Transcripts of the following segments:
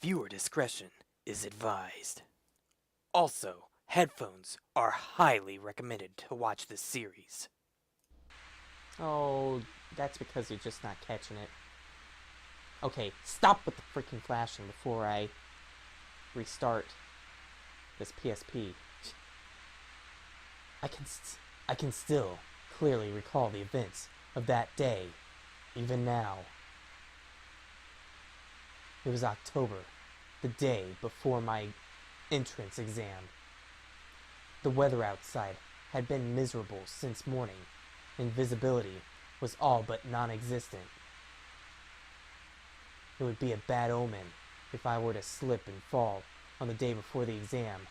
Viewer discretion is advised. Also, headphones are highly recommended to watch this series. Oh, that's because you're just not catching it. Okay, stop with the freaking flashing before I restart this PSP. I can still clearly recall the events of that day, even now. It was October, the day before my entrance exam. The weather outside had been miserable since morning, and visibility was all but non-existent. It would be a bad omen if I were to slip and fall on the day before the exam,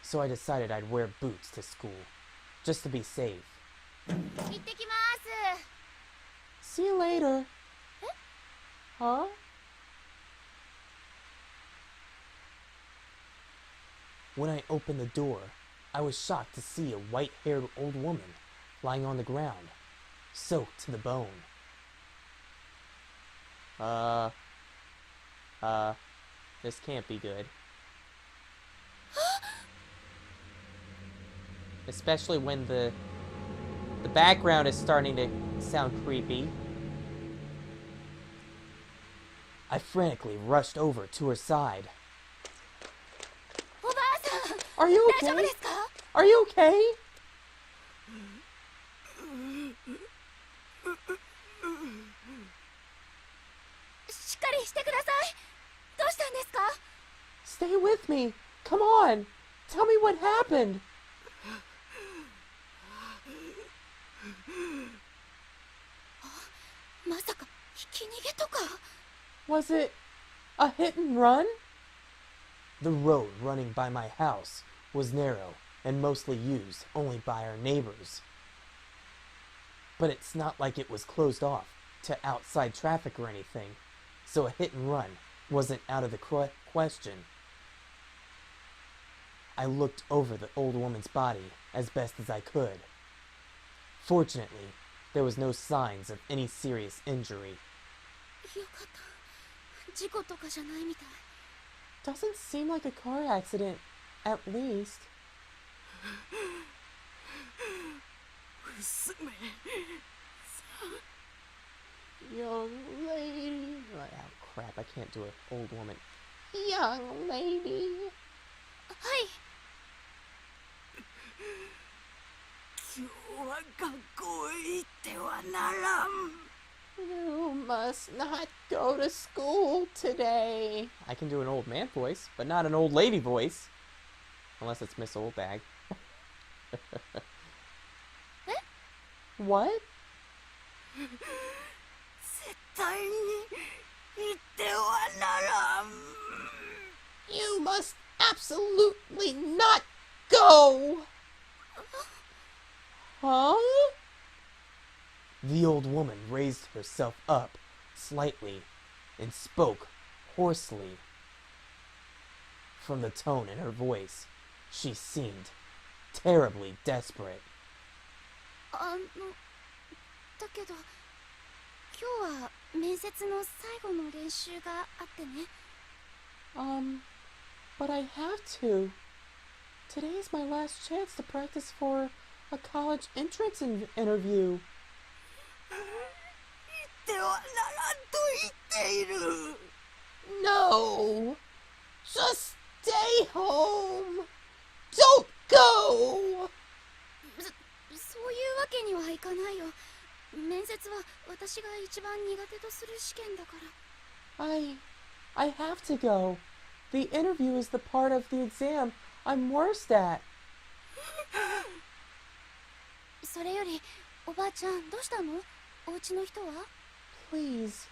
so I decided I'd wear boots to school, just to be safe. 行ってきます。 See you later. Huh? When I opened the door, I was shocked to see a white-haired old woman lying on the ground, soaked to the bone. This can't be good. Especially when the background is starting to sound creepy. I frantically rushed over to her side. おばあさん、 Are you 大丈夫 okay? ですか？ Are you okay? しっかりしてください。どうしたんですか？ Stay with me. Come on. Tell me what happened. まさかひき逃げとか？ Was it a hit and run? The road running by my house was narrow and mostly used only by our neighbors. But it's not like it was closed off to outside traffic or anything, so a hit and run wasn't out of the question. I looked over the old woman's body as best as I could. Fortunately, there was no signs of any serious injury. よかった。事故とかじゃないみたい。 Doesn't seem like a car accident, at least. 娘 Young lady. Oh crap, I can't do an old woman. Young lady. はい。今日は学校へ行ってはならん。 You must not go to school today. I can do an old man voice, but not an old lady voice. Unless it's Miss Oldbag. What? 絶対に行ってはならん。 You must absolutely not go! Huh? The old woman raised herself up slightly and spoke hoarsely. From the tone in her voice, she seemed terribly desperate. だけど今日は面接の最後の練習があってね。 But I have to. Today's my last chance to practice for a college entrance interview. 行ってはならんと言っている。 No! Just stay home! Don't go! そういうわけにはいかないよ。面接は私が一番苦手とする試験だから。 I have to go. The interview is the part of the exam I'm worst at. それよりおばあちゃんどうしたの？お家の人は？ Please,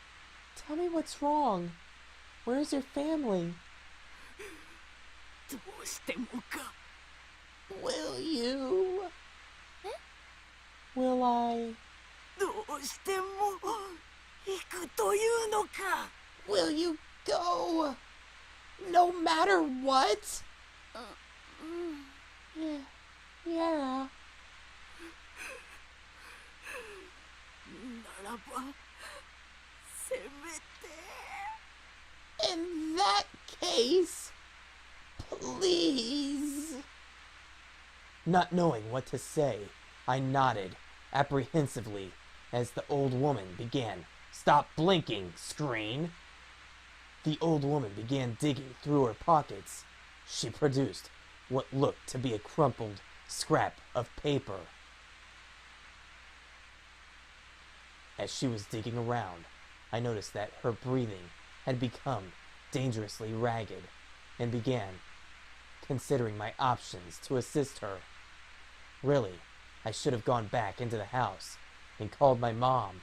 tell me what's wrong. Where's your family? どうしてもか。 Will you? え？ Will I? どうしても行くというのか。 Will you go? No matter what? うん。 Yeah. ならばせめて。 In that case. Please. Not knowing what to say, I nodded apprehensively as the old woman began, "Stop blinking, screen!" The old woman began digging through her pockets. She produced what looked to be a crumpled scrap of paper. As she was digging around, I noticed that her breathing had become dangerously ragged and began considering my options to assist her. Really, I should have gone back into the house and called my mom.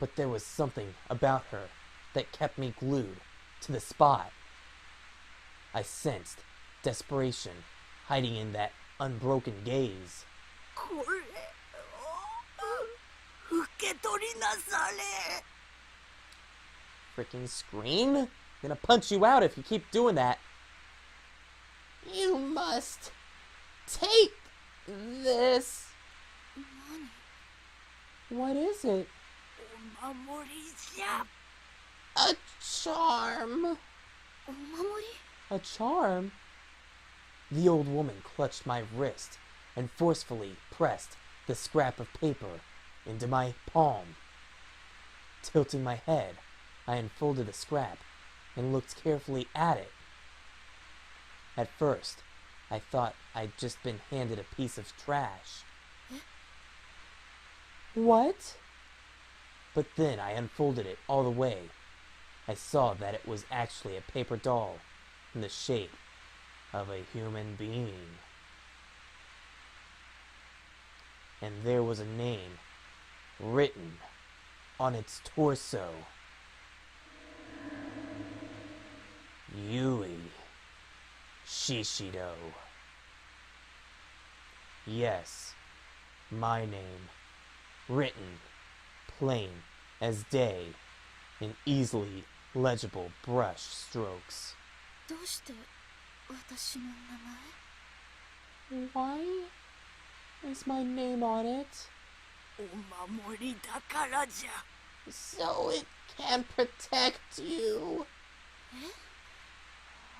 But there was something about her that kept me glued to the spot. I sensed desperation hiding in that unbroken gaze. これを受け取りなされ。 Freaking screen? I'm gonna punch you out if you keep doing that. You must take this. What is it? お守りじゃ。 A charm. お守り A charm? The old woman clutched my wrist and forcefully pressed the scrap of paper into my palm. Tilting my head, I unfolded the scrap and looked carefully at it. At first, I thought I'd just been handed a piece of trash. What? But then I unfolded it all the way. I saw that it was actually a paper doll in the shape of a human being. And there was a name written on its torso. Yui Shishido. Yes, my name, written plain as day in easily legible brush strokes. どうして私の名前 Why is my name on it? お守りだからじゃ。 So it can protect you.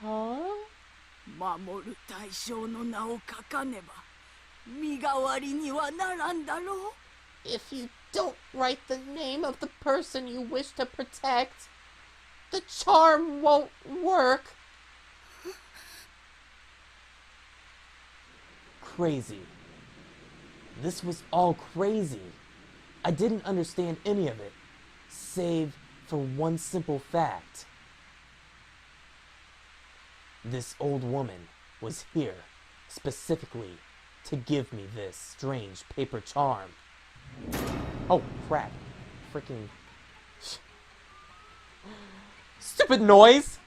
Huh? 守る対象の名を書かねば身代わりにはならんだろう。 If you don't write the name of the person you wish to protect, the charm won't work. Crazy. This was all crazy. I didn't understand any of it, save for one simple fact. This old woman was here specifically to give me this strange paper charm. Oh, crap. Freaking... Stupid noise!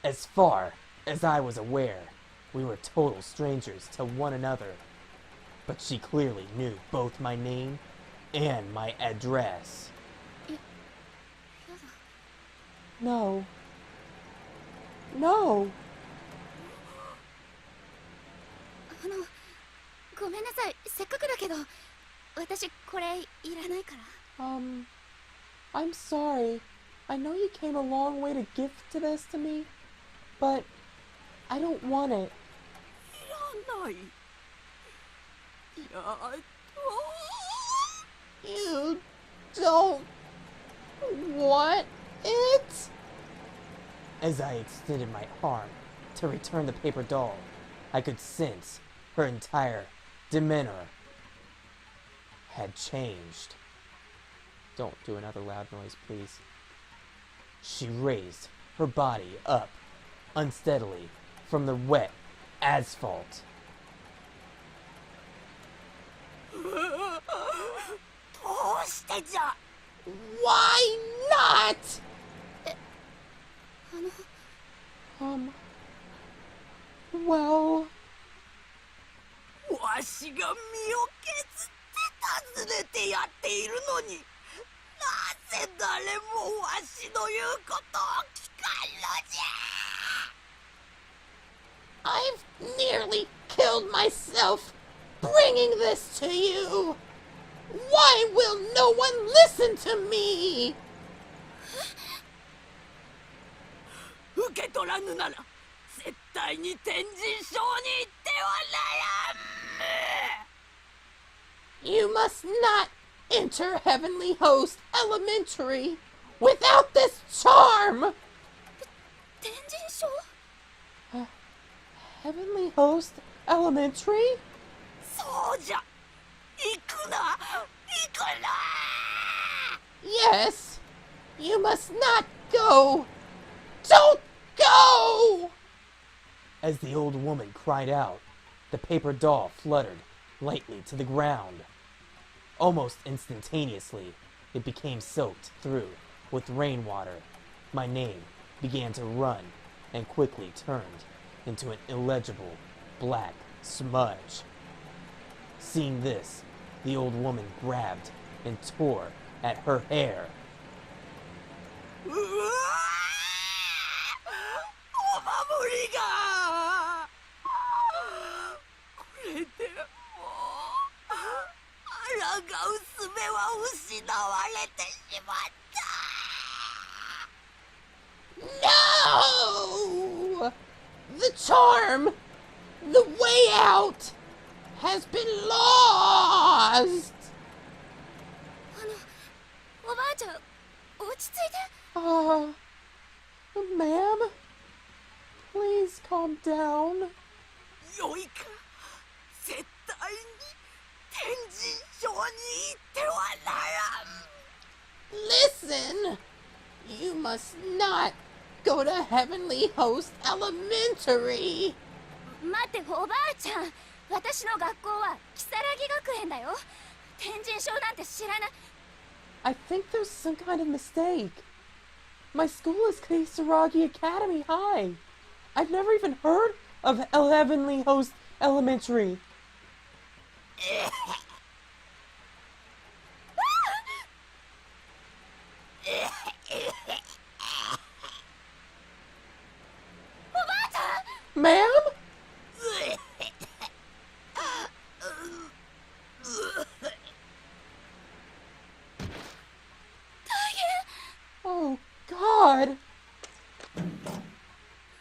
As far as I was aware, we were total strangers to one another. But she clearly knew both my name and my address. No. No! ごめんなさい、せっかくだけど私これいらないから。 I'm sorry. I know you came a long way to gift this to me, but I don't want it. いらない。やっと。 You don't want it? As I extended my arm to return the paper doll, I could sense her entire demeanor had changed. Don't do another loud noise, please. She raised her body up unsteadily from the wet asphalt. どうしてじゃ。 Why not? Well... わしが身を削って訪ねてやっているのに、なぜ誰もわしの言うことを聞かんのじゃ。 I've nearly killed myself bringing this to you. Why will no one listen to me? け取らぬなら絶対に天神賞に行ってはならん。 You must not enter Heavenly Host Elementary without this charm! 天神賞？ Heavenly Host Elementary? そうじゃ、行くな、行くな。 Yes! You must not go! Don't go! As the old woman cried out, the paper doll fluttered lightly to the ground. Almost instantaneously, it became soaked through with rainwater. My name began to run and quickly turned into an illegible black smudge. Seeing this, the old woman grabbed and tore at her hair. うわー、お守りがこれでもう抗う術は失われてしまった。 No! The charm! The way out has been lost! おばあちゃん、落ち着いて。Ma'am? Please calm down. よいか、絶対に天神賞に行ってはならん。 Listen! You must not go to Heavenly Host Elementary! 待って、おばあちゃん。私の学校は如月学園だよ。天神賞なんて知らない。I think there's some kind of mistake. My school is Kisaragi Academy High. I've never even heard of Heavenly Host Elementary. おばあちゃん。 Ma'am? 大変。 Oh, God.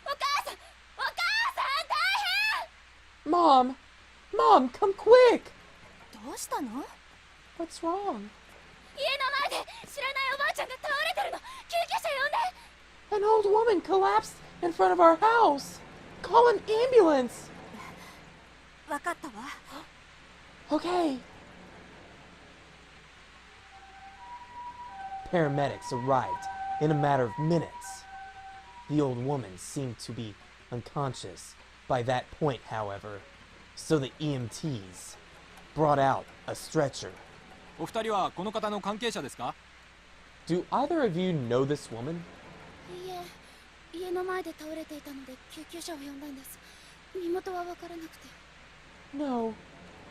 お母さん、大変。 Mom, come quick. どうしたの？ What's wrong? 家の前で知らないおばあちゃんが倒れてるの。救急車呼んで。 An old woman collapsed in front of our house. Call an ambulance. わかったわ。 Okay. Paramedics arrived in a matter of minutes. The old woman seemed to be unconscious by that point, however, so the EMTs brought out a stretcher. お二人はこの方の関係者ですか？ Do either of you know this woman? いえ、家の前で倒れていたので救急車を呼んだんです。身元はわからなくて。 No.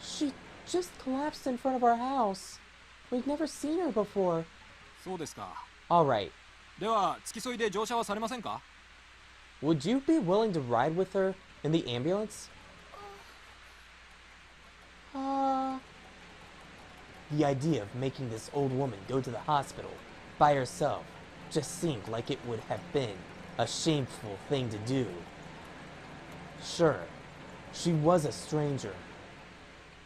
She just collapsed in front of our house. We've never seen her before. そうですか。 Alright. では付き添いで乗車はされませんか？ Would you be willing to ride with her in the ambulance? The idea of making this old woman go to the hospital by herself just seemed like it would have been a shameful thing to do. Sure, she was a stranger,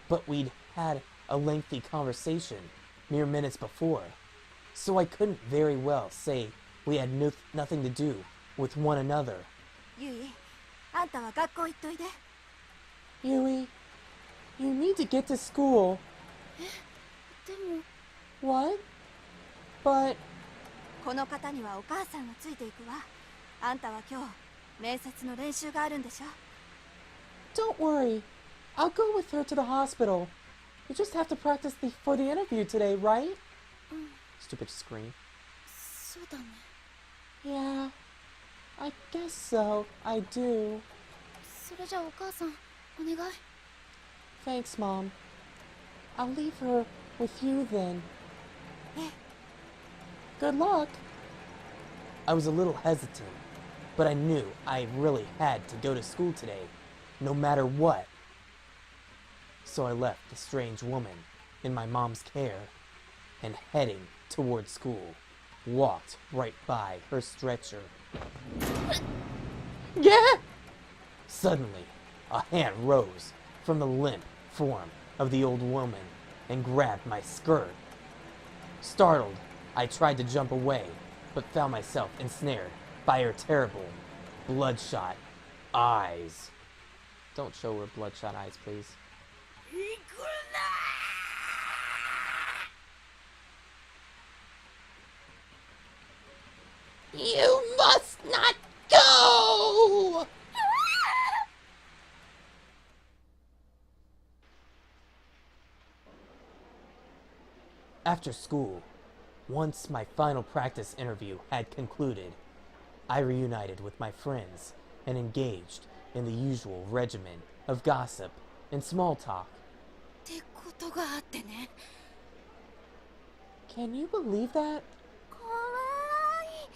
but we'd had a lengthy conversation mere minutes before, so I couldn't very well say we had nothing to do with one another. ゆい、あんたは学校行っといで。 Yui, you need to get to school. でも What? But この方にはお母さんがついていくわ。あんたは今日面接の練習があるんでしょ。 don't worry. I'll go with her to the hospital. You just have to practice for the interview today, right? Stupid scream. そうだね。 Yeah, I guess so. I do. それじゃあお母さん、お願い。 Thanks, Mom. I'll leave her with you then. Good luck. I was a little hesitant, but I knew I really had to go to school today, no matter what. So I left the strange woman in my mom's care and heading toward school, walked right by her stretcher. Yeah! Suddenly, a hand rose from the limp form of the old woman and grabbed my skirt. Startled, I tried to jump away, but found myself ensnared by her terrible, bloodshot eyes. Don't show her bloodshot eyes, please. 行くな You must not go! After school, once my final practice interview had concluded, I reunited with my friends and engaged in the usual regimen of gossip and small talk. ってことがあってね。 Can you believe that? かわいい。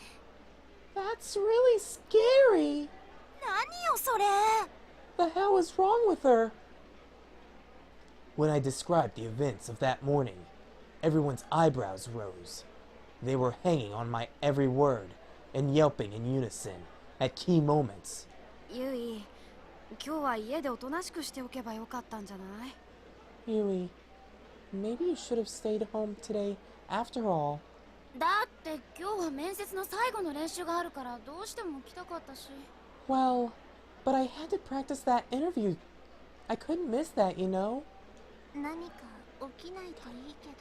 That's really scary. 何よそれ。 The hell is wrong with her? When I described the events of that morning, everyone's eyebrows rose. They were hanging on my every word and yelping in unison at key moments. ゆい、今日は家でおとなしくしておけばよかったんじゃない？ Yui, maybe you should have stayed home today after all. だって今日は面接の最後の練習があるからどうしても来たかったし。 Well, but I had to practice that interview. I couldn't miss that, you know? 何か起きないといいけど。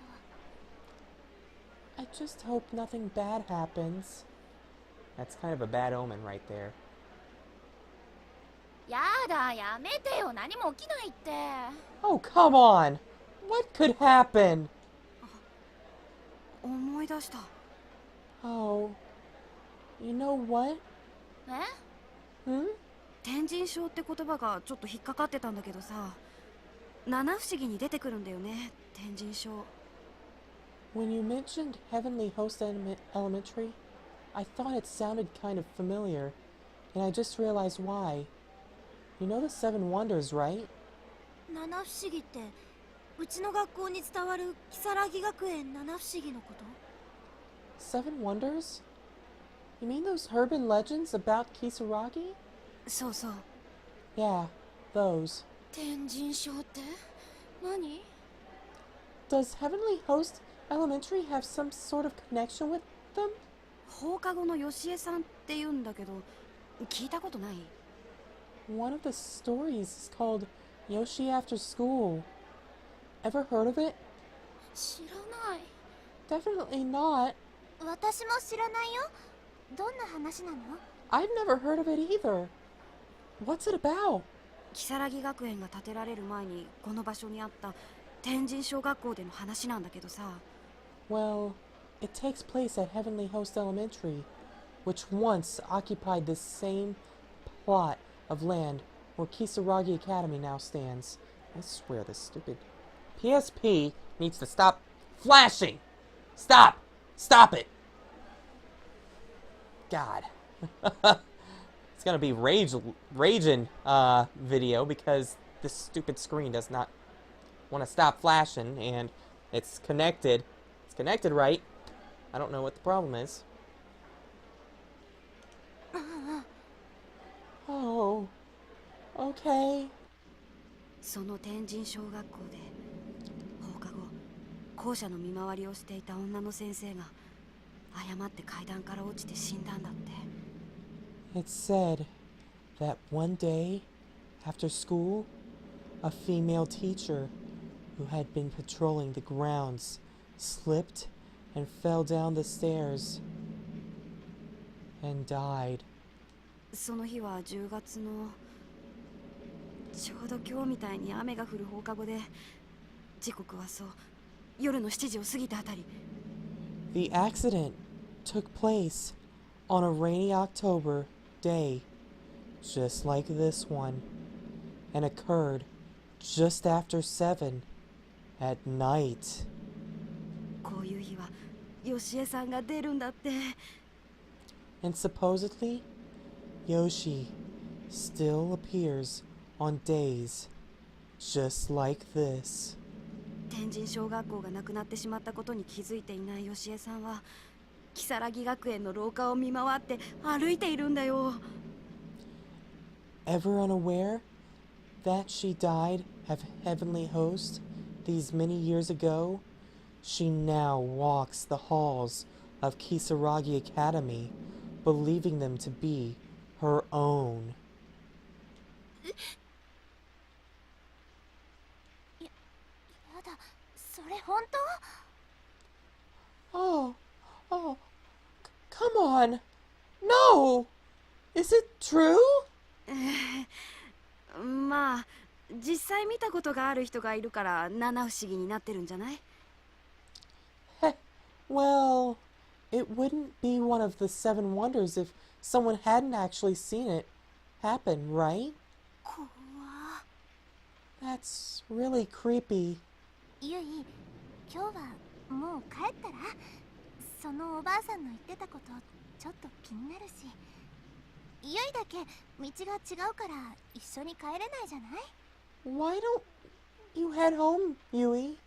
I just hope nothing bad happens. That's kind of a bad omen right there. やだ、やめてよ、何も起きないって。 Oh, come on! What could happen? 思い出した。 Oh, you know what? え？ Hmm? 天神症って言葉がちょっと引っかかってたんだけどさ、七不思議に出てくるんだよね、天神症。 When you mentioned Heavenly Host Elementary, I thought it sounded kind of familiar, and I just realized why. You know the Seven Wonders, right? 七不思議ってうちの学校に伝わる如月学園七不思議のこと？ Seven Wonders? You mean those urban legends about Kisaragi? そうそう。 Yeah, those. 天神症って何？ Does Heavenly Host Elementary have some sort of connection with them? 放課後のよしえさんって言うんだけど、聞いたことない？ One of the stories is called Yoshi After School. Ever heard of it? 知らない。 Definitely not. 私も知らないよ。どんな話なの？ I've never heard of it either. What's it about? 如月学園が建てられる前にこの場所にあった天神小学校での話なんだけどさ。 Well, it takes place at Heavenly Host Elementary, which once occupied this same plot of land where Kisaragi Academy now stands. I swear this stupid PSP needs to stop flashing. Stop! Stop it! God. It's gonna be raging video because this stupid screen does not want to stop flashing, and it's connected. It's connected right. I don't know what the problem is. Oh, okay. その天神小学校で放課後校舎の見回りをしていた女の先生が誤って階段から落ちて死んだんだって。 It's said that one day after school, a female teacher who had been patrolling the grounds slipped and fell down the stairs and died. その日は10月のちょうど今日みたいに雨が降る放課後で、時刻はそう夜の7時を過ぎたあたり。 The accident took place on a rainy October day, just like this one, and occurred just after 7 at night. こういう日はよしえさんが出るんだって。 And supposedly, Yoshi still appears on days just like this. 天神小学校がなくなってしまったことに気づいていないよしえさんは如月学園の廊下を見回って歩いているんだよ。 Ever unaware that she died of heavenly host these many years ago? She now walks the halls of Kisaragi Academy, believing them to be her own. やだ、それ本当？ Oh, oh, come on. No! Is it true? まあ実際見たことがある人がいるから七不思議になってるんじゃない？ Heh, well, it wouldn't be one of the seven wonders if someone hadn't actually seen it happen, right? 怖。 That's really creepy. ゆい、今日はもう帰ったら？そのおばあさんの言ってたことちょっと気になるし。ゆいだけ道が違うから一緒に帰れないじゃない？ Why don't you head home, Yui?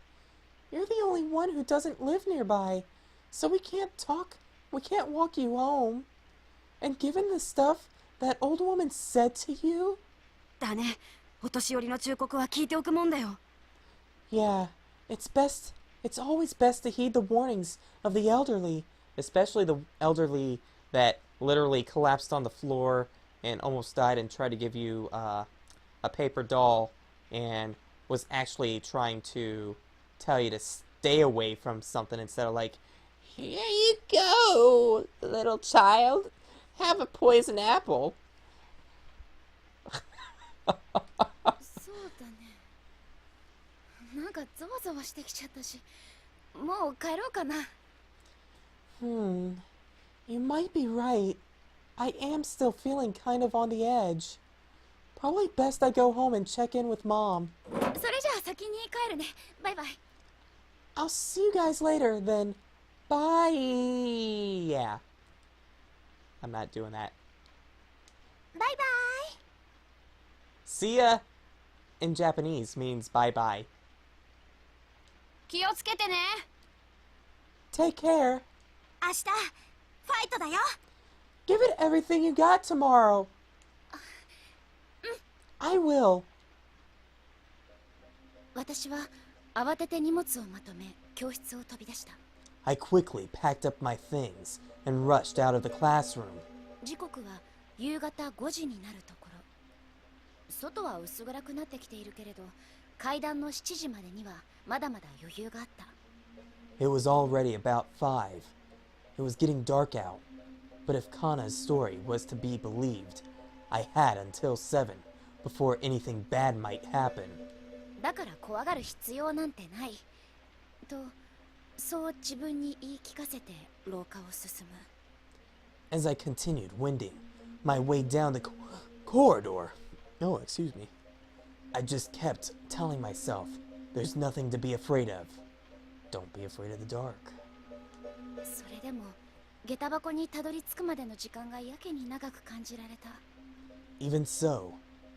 You're the only one who doesn't live nearby, so we can't walk you home. And given the stuff that old woman said to you? だね。お年寄りの忠告は聞いておくもんだよ。 Yeah, it's always best to heed the warnings of the elderly, especially the elderly that literally collapsed on the floor and almost died and tried to give you a paper doll and was actually trying to tell you to stay away from something instead of like, here you go, little child, have a poison apple. そうだね。なんかゾワゾワしてきちゃったし、もう帰ろうかな。 You might be right. I am still feeling kind of on the edge. Probably best I go home and check in with Mom. それじゃあ先に帰るね。バイバイ。 I'll see you guys later then. Bye. Yeah. I'm not doing that. バイバイ。 See ya in Japanese means bye bye. 気をつけてね。 Take care. 明日ファイトだよ。 Give it everything you got tomorrow. I will. 私は慌てて荷物をまとめ教室を飛び出した。 I quickly packed up my things and rushed out of the classroom. 時刻は夕方5時になるところ。外は薄暗くなってきているけれど、階段の7時までにはまだまだ余裕があった。 It was already about 5. It was getting dark out. But if Kana's story was to be believed, I had until 7 before anything bad might happen. だから怖がる必要なんてない。と、そう自分に言い聞かせて廊下を進む。 As I continued wending my way down the corridor, oh, excuse me, I just kept telling myself, there's nothing to be afraid of. Don't be afraid of the dark. それでも下駄箱にたどり着くまでの時間がやけに長く感じられた。 Even so,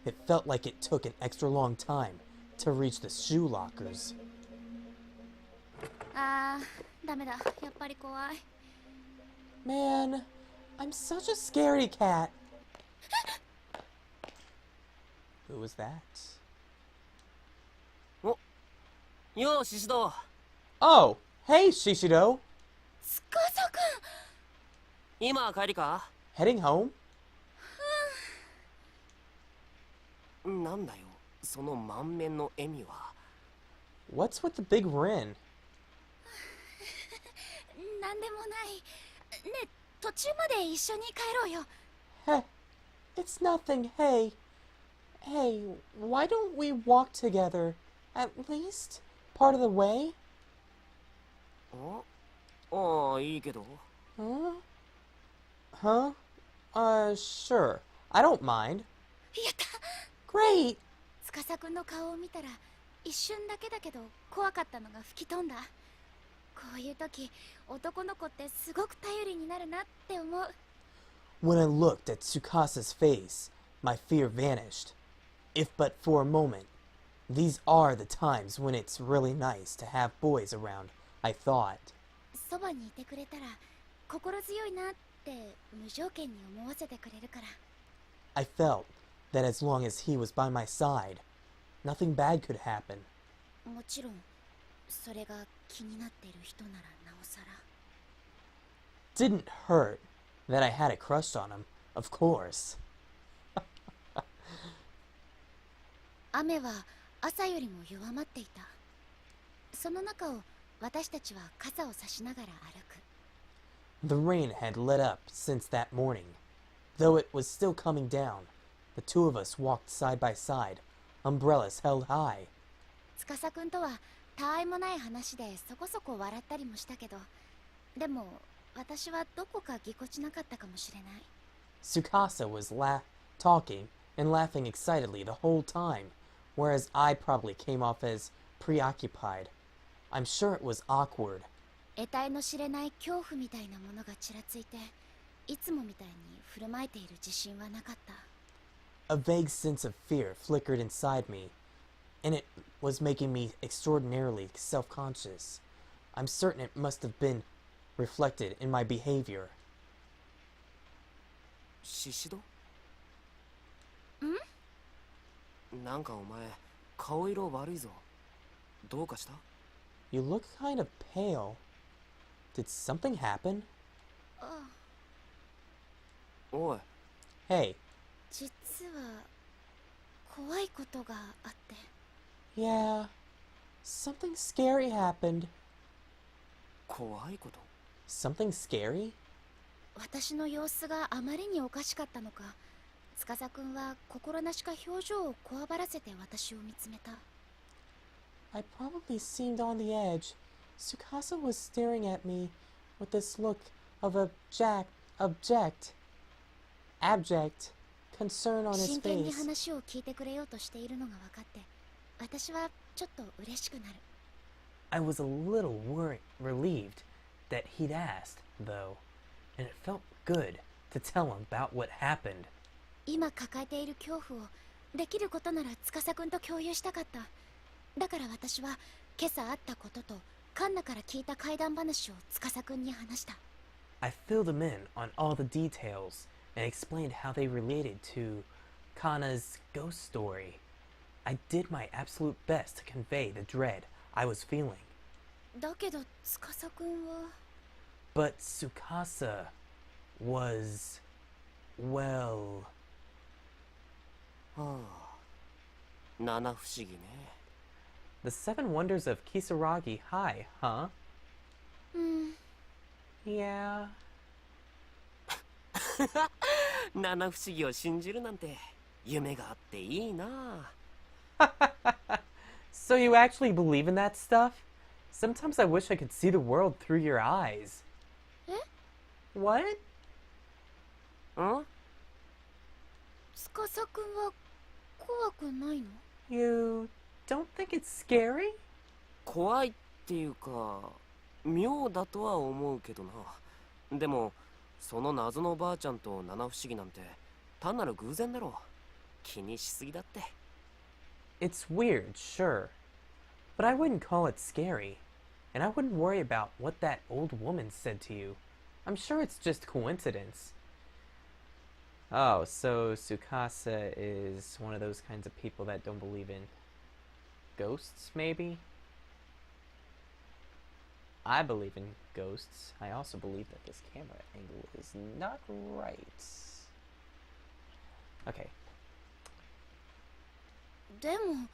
it felt like it took an extra long time to reach the shoe lockers. あー、ダメだ。やっぱり怖い。 Man, I'm such a scaredy cat. Who was that? ようシシド、 Oh, hey, Shishido. 司く今帰りか？ Heading home? なんだよその満面の笑みは。 What's with the big grin? ん。なんでもない。ね、途中まで一緒に帰ろうよ。 Heh, it's nothing. Hey, why don't we walk together? At least part of the way? ああ、いいけど。 Huh? Sure. I don't mind. やった。 Great. 司くんの顔を見たら一瞬だけだけど怖かったのが吹き飛んだ。こういう時男の子ってすごく頼りになるなって思う。 When I looked at Tsukasa's face, my fear vanished. If but for a moment. These are the times when it's really nice to have boys around, I thought. そばにいてくれたら心強いなって無条件に思わせてくれるから。 I felt that as long as he was by my side, nothing bad could happen. もちろんそれが気になっている人ならなおさら。 Didn't hurt that I had a crush on him, of course. 雨は朝よりも弱まっていた。その中を私たちは傘を差しながら歩く。 The rain had let up since that morning. Though it was still coming down, the two of us walked side by side, umbrellas held high. 司くんとはたわいもない話でそこそこ笑ったりもしたけど、でも私はどこかぎこちなかったかもしれない。 Tsukasa was talking and laughing excitedly the whole time, whereas I probably came off as preoccupied. I'm sure it was awkward. 得体の知れない恐怖みたいなものがちらついて、いつもみたいに振る舞えている自信はなかった。 A vague sense of fear flickered inside me, and it was making me extraordinarily self-conscious. I'm certain it must have been reflected in my behavior. シシド？なんかお前顔色悪いぞ。どうかした？ You look kind of pale. Did something happen? おい。 Hey, 実は怖いことがあって。 yeah, something scary happened. 怖いこと？ Something scary? 私の様子があまりにおかしかったのか、司くんは心なしか表情をこわばらせて私を見つめた。 I probably seemed on the edge. Tsukasa was staring at me with this look of abject concern on his 真剣に face. 話を聞いてくれようとしているのが分かって、私はちょっと嬉しくなる。 I was a little relieved that he'd asked, though, and it felt good to tell him about what happened. 今抱えている恐怖をできることなら司くんと共有したかった。だから私は今朝あったこととカンナから聞いた怪談話を司くんに話した。 I filled him in on all the details and explained how they related to Kana's ghost story. I did my absolute best to convey the dread I was feeling. だけど司くんは。 But Tsukasa was, well... はあ。七不思議ね。 The seven wonders of Kisaragi High, huh? うん。 Yeah. 七不思議を信じるなんて夢があっていいな。 So you actually believe in that stuff? Sometimes I wish I could see the world through your eyes. え？ What? ん？司くんは怖くないの？ You don't think it's scary? 怖いっていうか妙だとは思うけどな。でもその謎のばあちゃんと七不思議なんて単なる偶然だろう。気にしすぎだって。 It's weird, sure. But I wouldn't call it scary. And I wouldn't worry about what that old woman said to you. I'm sure it's just coincidence. Oh, so Tsukasa is one of those kinds of people that don't believe in ghosts, maybe? I believe in ghosts. I also believe that this camera angle is not right. Okay. でも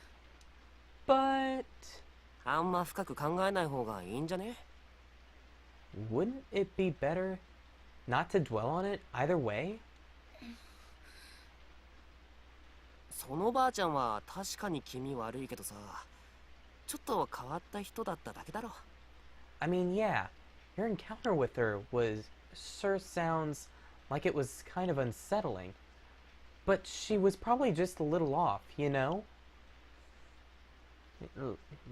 But あんま深く考えない方がいいんじゃね？ wouldn't it be better not to dwell on it either way? そのばあちゃんは確かに気味悪いけどさ、ちょっと変わった人だっただけだろ。 I mean, yeah, your encounter with her sure sounds like it was kind of unsettling. But she was probably just a little off, you know?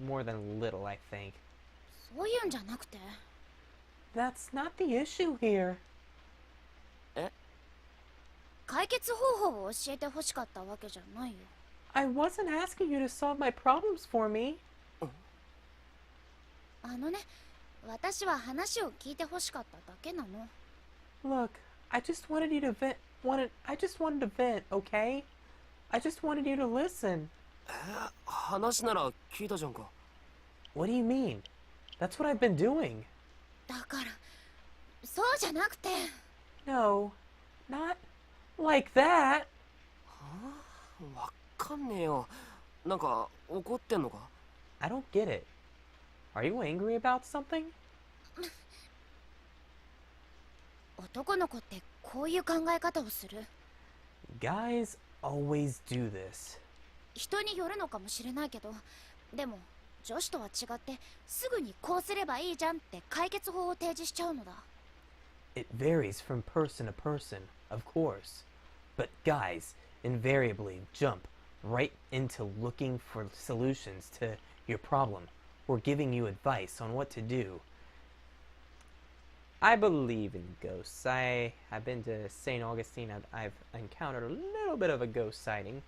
More than a little, I think. そういうんじゃなくて。 That's not the issue here. 解決方法を教えてほしかったわけじゃないよ。 I wasn't asking you to solve my problems for me. あのね、私は話を聞いてほしかっただけなの。 Look, I just wanted you to vent. I just wanted to vent, okay? I just wanted you to listen. 話なら聞いたじゃんか。 What do you mean? That's what I've been doing. だからそうじゃなくて。 No, not like that. わかんねえよ。なんか怒ってんのか？ I don't get it. Are you angry about something? 男の子ってこういう考え方をする。 Guys always do this. 人によるのかもしれないけど、でも女子とは違ってすぐにこうすればいいじゃんって解決法を提示しちゃうのだ。 It varies from person to person, of course. But guys invariably jump right into looking for solutions to your problem or giving you advice on what to do. I believe in ghosts. I've been to St. Augustine. I've encountered a little bit of a ghost sighting.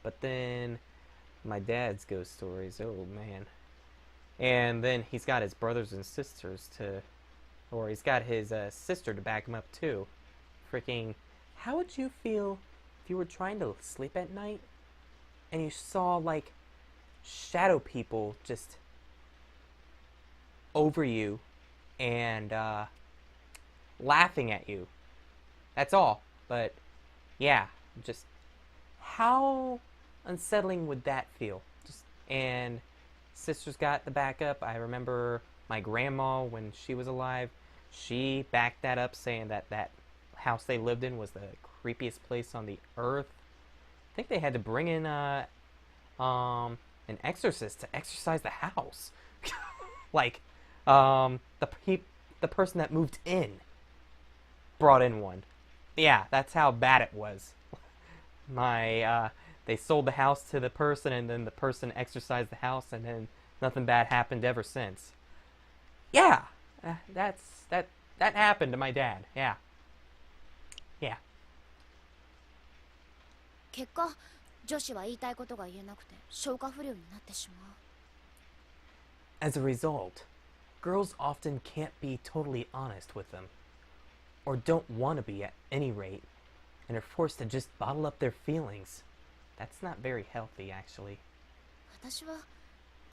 But then my dad's ghost stories, oh man. And then he's got his brothers and sisters to, or he's got his sister to back him up too. Freaking, how would you feel if you were trying to sleep at night and you saw like shadow people just over you and laughing at you? That's all. But yeah, just how unsettling would that feel? And sister's got the backup. I remember my grandma, when she was alive, she backed that up, saying that that house they lived in was the creepiest place on the earth. I think they had to bring in an exorcist to exorcise the house. Like the person that moved in brought in one. Yeah, that's how bad it was. They sold the house to the person, and then the person exorcised the house, and then nothing bad happened ever since. Yeah, that happened to my dad. Yeah. Yeah. 結果、女子は言いたいことが言えなくて消化不良になってしまう。 As a result, girls often can't be totally honest with them, or don't want to be at any rate, and are forced to just bottle up their feelings. That's not very healthy, actually. 私は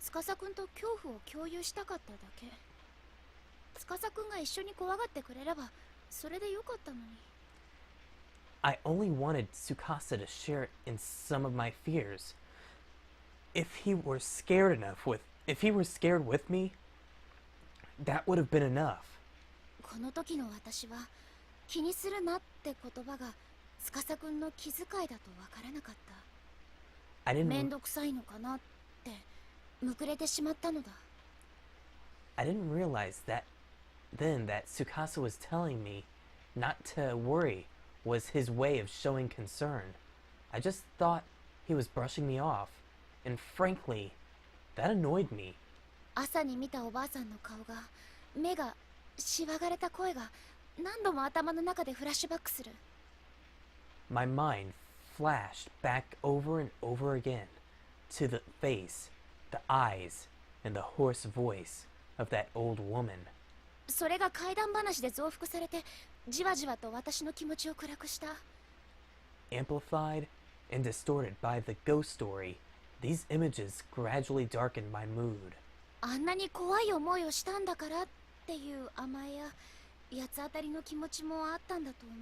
司くんと恐怖を共有したかっただけ。司くんが一緒に怖がってくれればそれでよかったのに。 I only wanted Tsukasa to share in some of my fears. If he were scared with me, that would have been enough. この時の私は気にするなって言葉が司くんの気遣いだとわからなかった。 I めん didn't どくさいのかなってむくれてしまったのだ。 I didn't realize that then that Tsukasa was telling me not to worry was his way of showing concern. I just thought he was brushing me off, and frankly, that annoyed me. 朝に見たおばあさんの顔が、目が、しわがれた声が何度も頭の中でフラッシュバックする。 My mind flashed back over and over again to the face, the eyes, and the hoarse voice of that old woman. それが怪談話で増幅されて、じわじわと私の気持ちを暗くした。 Amplified and distorted by the ghost story, these images gradually darkened my mood. あんなに怖い思いをしたんだからっていう甘えや八つ当たりの気持ちもあったんだと思う。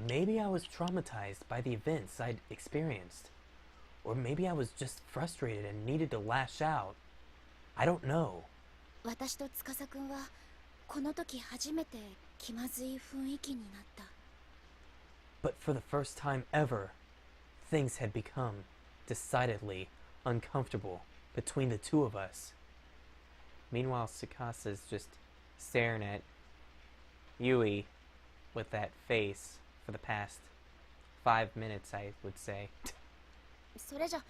Maybe I was traumatized by the events I'd experienced. Or maybe I was just frustrated and needed to lash out. I don't know. 私と司くんはこの時初めて気まずい雰囲気になった。 But for the first time ever, things had become decidedly uncomfortable between the two of us. Meanwhile, Tsukasa's just staring at Yui with that face for the past 5 minutes, I would say. それじゃ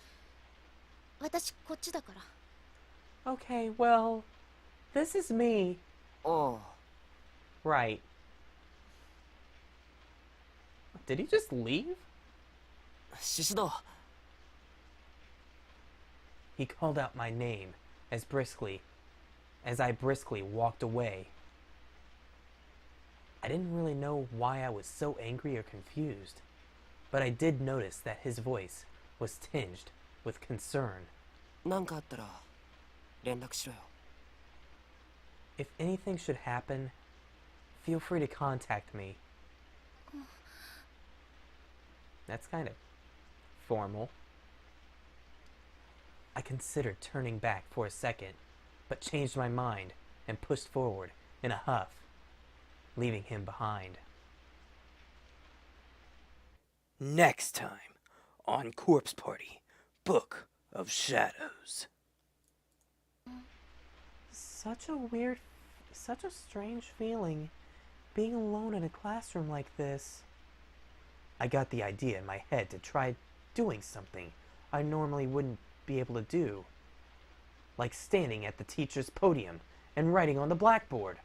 私こっちだから。 Okay, well, this is me. ああ、 Right. Did he just leave? 獅子だ。 He called out my name as briskly as I briskly walked away. I didn't really know why I was so angry or confused, but I did notice that his voice was tinged with concern. なんかあったら連絡しろよ。 If anything should happen, feel free to contact me. That's kind of formal. I considered turning back for a second, but changed my mind and pushed forward in a huff, leaving him behind. Next time on Corpse Party, Book of Shadows. Such a strange feeling, being alone in a classroom like this. I got the idea in my head to try doing something I normally wouldn't be able to do, like standing at the teacher's podium and writing on the blackboard.